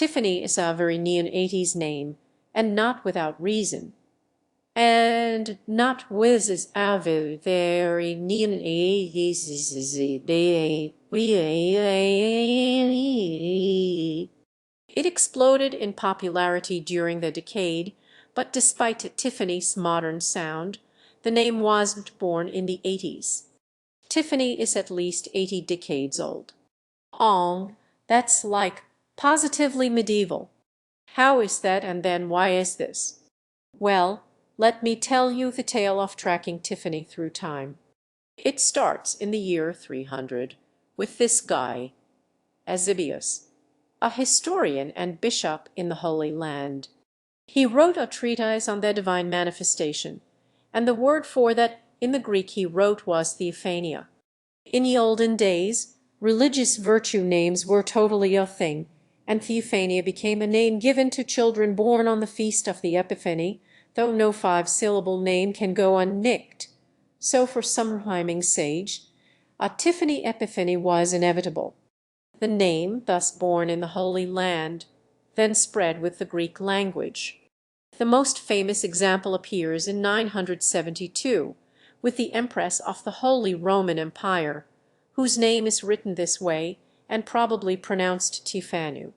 Tiffany is a very neon-80s name, and not without reason. And not whiz is a very neon-80s. It exploded in popularity during the decade, but despite Tiffany's modern sound, the name wasn't born in the 80s. Tiffany is at least 80 decades old. That's like positively medieval. How is that, and then why is this? Well, let me tell you the tale of tracking Tiffany through time. It starts in the year 300 with this guy, Eusebius, a historian and bishop in the Holy Land. He wrote a treatise on the divine manifestation, and the word for that in the Greek he wrote was theophania. In the olden days, religious virtue names were totally a thing, and theophania became a name given to children born on the feast of the Epiphany, though no 5-syllable name can go unnicked. So for some rhyming sage, a Tiffany Epiphany was inevitable. The name, thus born in the Holy Land, then spread with the Greek language. The most famous example appears in 972, with the Empress of the Holy Roman Empire, whose name is written this way and probably pronounced Tifanu.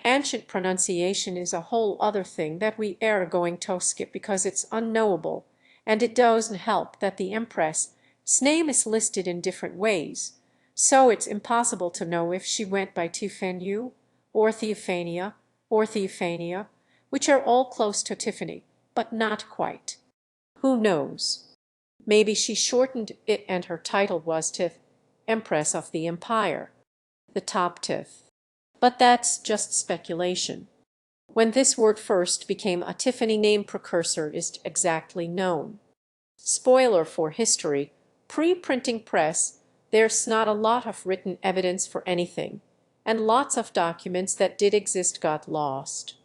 Ancient pronunciation is a whole other thing that we are going to skip because it's unknowable, and it doesn't help that the Empress's name is listed in different ways, so it's impossible to know if she went by Tifanu, or Theophania, which are all close to Tiffany, but not quite. Who knows? Maybe she shortened it and her title was Tif, Empress of the Empire, the top Tif. But that's just speculation. When this word first became a Tiffany name precursor is exactly known. Spoiler for history, pre-printing press, there's not a lot of written evidence for anything, and lots of documents that did exist got lost.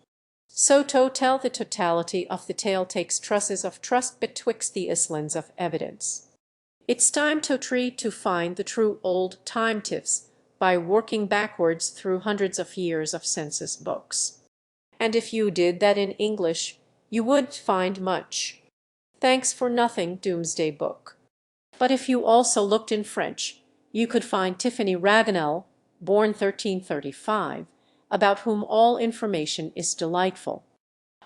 So to tell the totality of the tale takes trusses of trust betwixt the islands of evidence. It's time to try to find the true old-time tiffs by working backwards through hundreds of years of census books. And if you did that in English, you would find much. Thanks for nothing, Doomsday Book. But if you also looked in French, you could find Tiffany Raguenel, born 1335, about whom all information is delightful.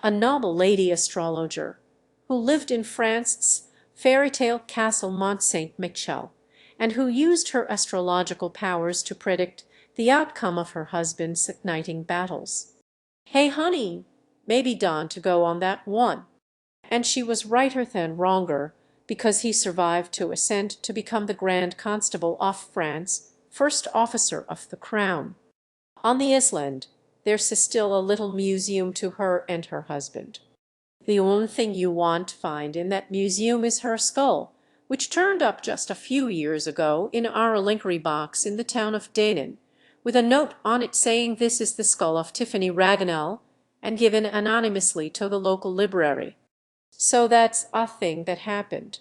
A noble lady astrologer, who lived in France's fairy-tale castle Mont Saint-Michel, and who used her astrological powers to predict the outcome of her husband's igniting battles. Hey, honey, maybe Don to go on that one. And she was righter than wronger, because he survived to ascend to become the Grand Constable of France, first officer of the crown. On the island, there's still a little museum to her and her husband. The only thing you won't find in that museum is her skull, which turned up just a few years ago in our linkery box in the town of Denon, with a note on it saying this is the skull of Tiffany Raguenel, and given anonymously to the local library. So that's a thing that happened.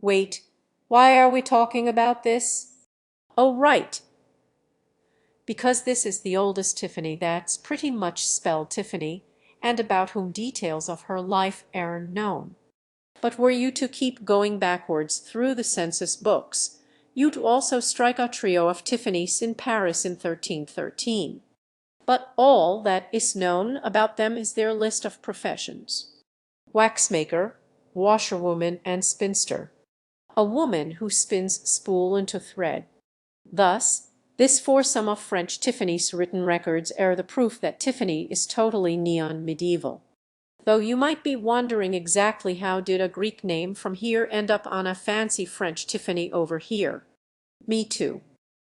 Wait, why are we talking about this? Oh, right. Because this is the oldest Tiffany that's pretty much spelled Tiffany, and about whom details of her life are known. But were you to keep going backwards through the census books, you'd also strike a trio of Tiffany's in Paris in 1313. But all that is known about them is their list of professions: waxmaker, washerwoman, and spinster. A woman who spins spool into thread. Thus, this foursome of French Tiffany's written records are the proof that Tiffany is totally neon medieval. Though you might be wondering exactly how did a Greek name from here end up on a fancy French Tiffany over here. Me too.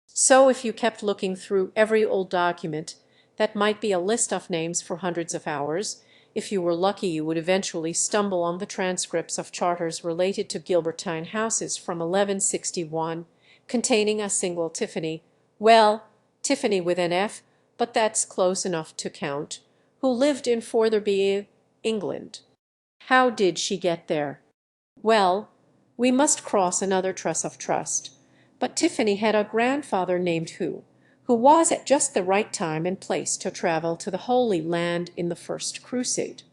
So if you kept looking through every old document, that might be a list of names for hundreds of hours. If you were lucky, you would eventually stumble on the transcripts of charters related to Gilbertine houses from 1161, containing a single Tiffany, well, Tiffany with an F, but that's close enough to count, who lived in Fortherby, England. How did she get there? Well, we must cross another truss of trust. But Tiffany had a grandfather named who who was at just the right time and place to travel to the Holy Land in the First Crusade.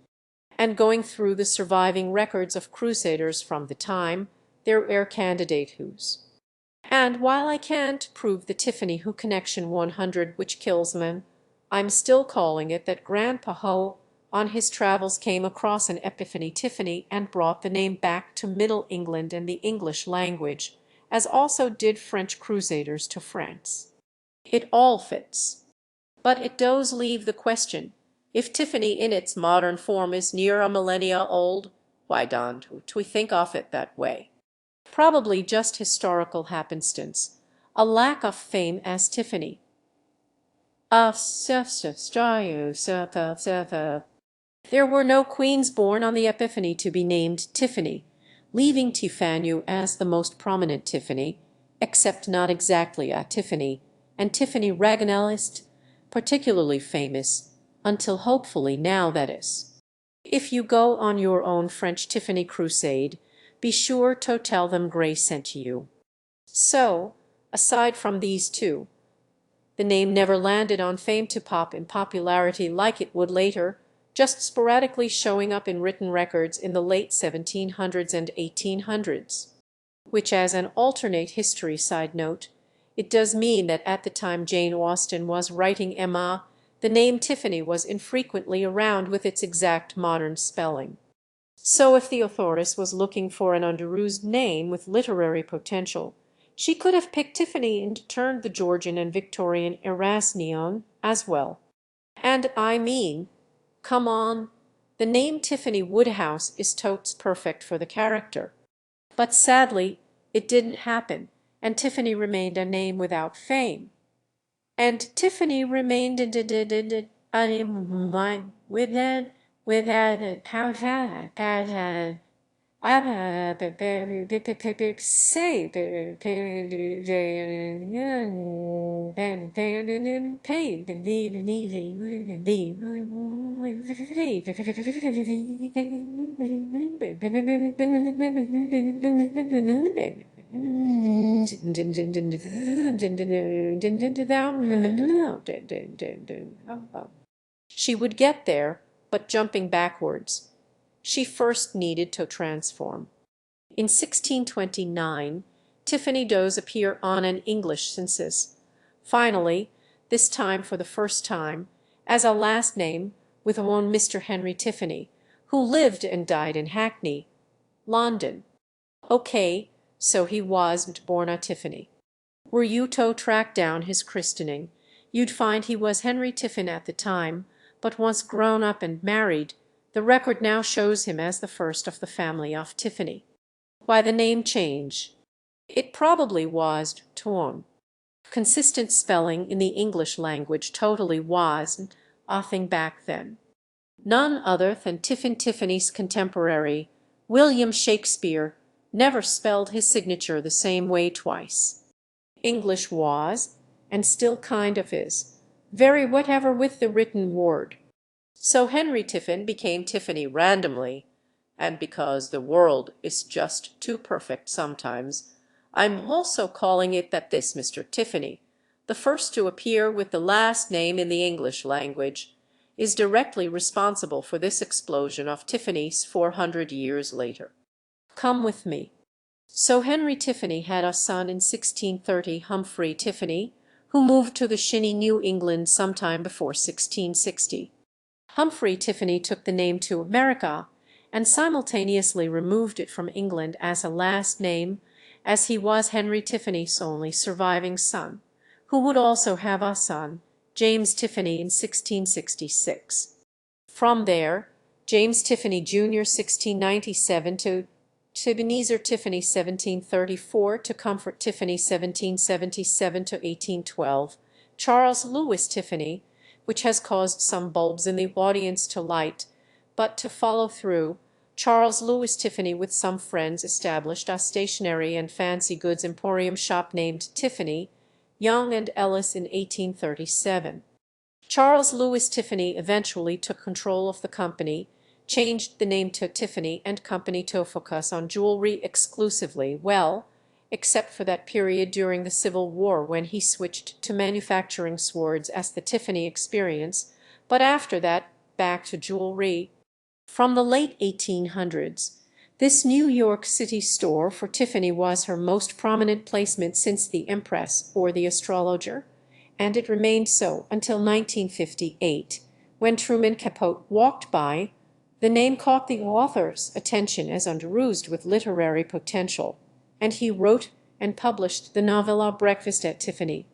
And going through the surviving records of crusaders from the time, there were candidate whose. And while I can't prove the Tiffany who connection 100 which kills men, I'm still calling it that Grandpa Ho on his travels came across an Epiphany Tiffany and brought the name back to Middle England and the English language, as also did French crusaders to France. It all fits. But it does leave the question, if Tiffany in its modern form is near a millennia old, why don't we think of it that way? Probably just historical happenstance, a lack of fame as Tiffany. There were no queens born on the Epiphany to be named Tiffany, leaving Tiffany as the most prominent Tiffany, except not exactly a Tiffany, and Tiffany Raguenelist, particularly famous, until hopefully now that is. If you go on your own French Tiffany crusade, be sure to tell them Grey sent you. So, aside from these two, the name never landed on fame to pop in popularity like it would later, just sporadically showing up in written records in the late 1700s and 1800s. Which, as an alternate history side note, it does mean that at the time Jane Austen was writing Emma, the name Tiffany was infrequently around with its exact modern spelling. So if the authoress was looking for an underused name with literary potential, she could have picked Tiffany and turned the Georgian and Victorian Erasnion as well. And I mean, come on, the name Tiffany Woodhouse is totes perfect for the character. But sadly, it didn't happen, and Tiffany remained a name without fame. And Tiffany remained without She would get there, but jumping backwards. She first needed to transform. In 1629, Tiffany does appear on an English census. Finally, this time for the first time, as a last name with one Mr. Henry Tiffany, who lived and died in Hackney, London. Okay, so he wasn't born a Tiffany. Were you to track down his christening, you'd find he was Henry Tiffin at the time, but once grown up and married, the record now shows him as the first of the family of Tiffany. Why the name change? It probably was Tuon. Consistent spelling in the English language totally was a thing back then. None other than Tiffany's contemporary, William Shakespeare, never spelled his signature the same way twice. English was, and still kind of is, very whatever with the written word. So Henry Tiffin became Tiffany randomly, and because the world is just too perfect sometimes, I'm also calling it that this Mr. Tiffany, the first to appear with the last name in the English language, is directly responsible for this explosion of Tiffany's 400 years later. Come with me. So Henry Tiffany had a son in 1630, Humphrey Tiffany, who moved to the Shinny, New England sometime before 1660. Humphrey Tiffany took the name to America and simultaneously removed it from England as a last name, as he was Henry Tiffany's only surviving son, who would also have a son, James Tiffany, in 1666. From there, James Tiffany Jr. 1697 to Ebenezer Tiffany 1734 to Comfort Tiffany 1777 to 1812, Charles Lewis Tiffany, which has caused some bulbs in the audience to light, but to follow through, Charles Lewis Tiffany with some friends established a stationery and fancy goods emporium shop named Tiffany, Young and Ellis in 1837. Charles Lewis Tiffany eventually took control of the company, changed the name to Tiffany and Company to focus on jewelry exclusively. Well, except for that period during the Civil War when he switched to manufacturing swords as the Tiffany experience, but after that back to jewelry. From the late 1800s, this New York City store for Tiffany was her most prominent placement since the Empress or the Astrologer, and it remained so until 1958, when Truman Capote walked by. The name caught the author's attention as underoozed with literary potential, and he wrote and published the novella Breakfast at Tiffany.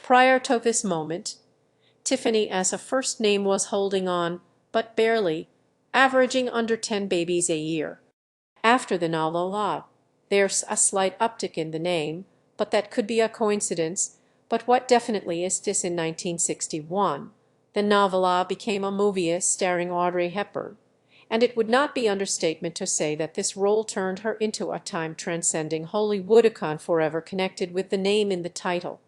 Prior to this moment, Tiffany as a first name was holding on, but barely, averaging under 10 babies a year. After the novella, there's a slight uptick in the name, but that could be a coincidence. But what definitely is this in 1961, the novella became a movie starring Audrey Hepburn, and it would not be understatement to say that this role turned her into a time-transcending Hollywood icon forever connected with the name in the title.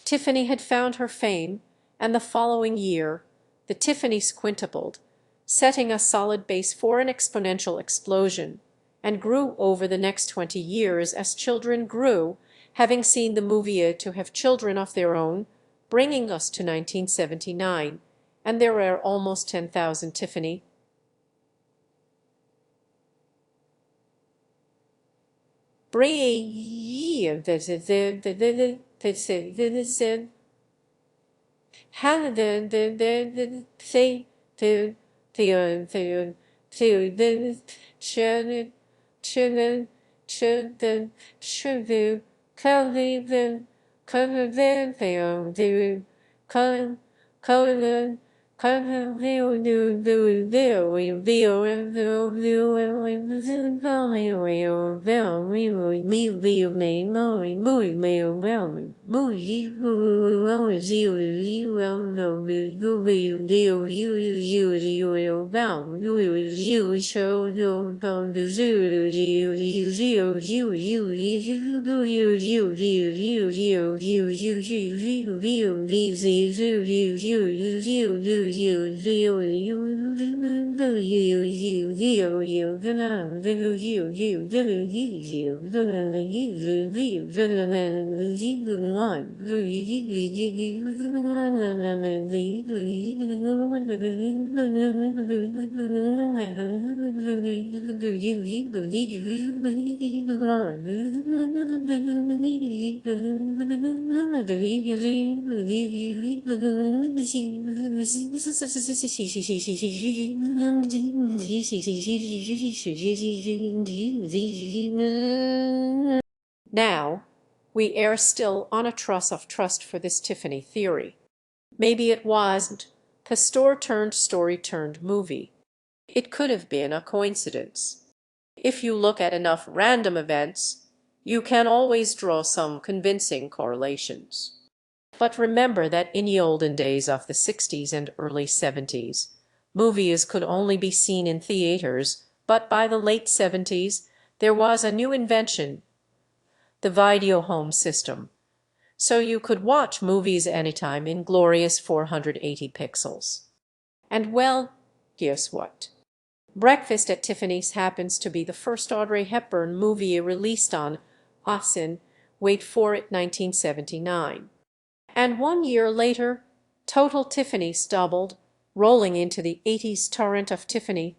Tiffany had found her fame, and the following year the Tiffany's quintupled, setting a solid base for an exponential explosion, and grew over the next 20 years as children grew, having seen the movie to have children of their own, bringing us to 1979, and there are almost 10,000 Tiffany. Now, we err still on a truss of trust for this Tiffany theory. Maybe it wasn't the store-turned-story-turned-movie. It could have been a coincidence. If you look at enough random events, you can always draw some convincing correlations. But remember that in the olden days of the 60s and early 70s, movies could only be seen in theaters But by the late 70s, there was a new invention, the video home system. So you could watch movies anytime in glorious 480 pixels. And well, guess what? Breakfast at Tiffany's happens to be the first Audrey Hepburn movie released on ASIN, wait for it, 1979. And 1 year later, Total Tiffany stumbled, rolling into the 80s torrent of Tiffany,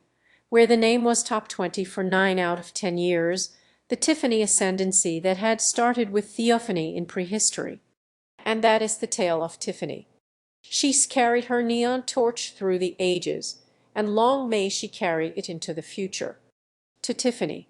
where the name was top 20 for 9 out of 10 years, the Tiffany ascendancy that had started with theophany in prehistory. And that is the tale of Tiffany. She's carried her neon torch through the ages, and long may she carry it into the future. To Tiffany.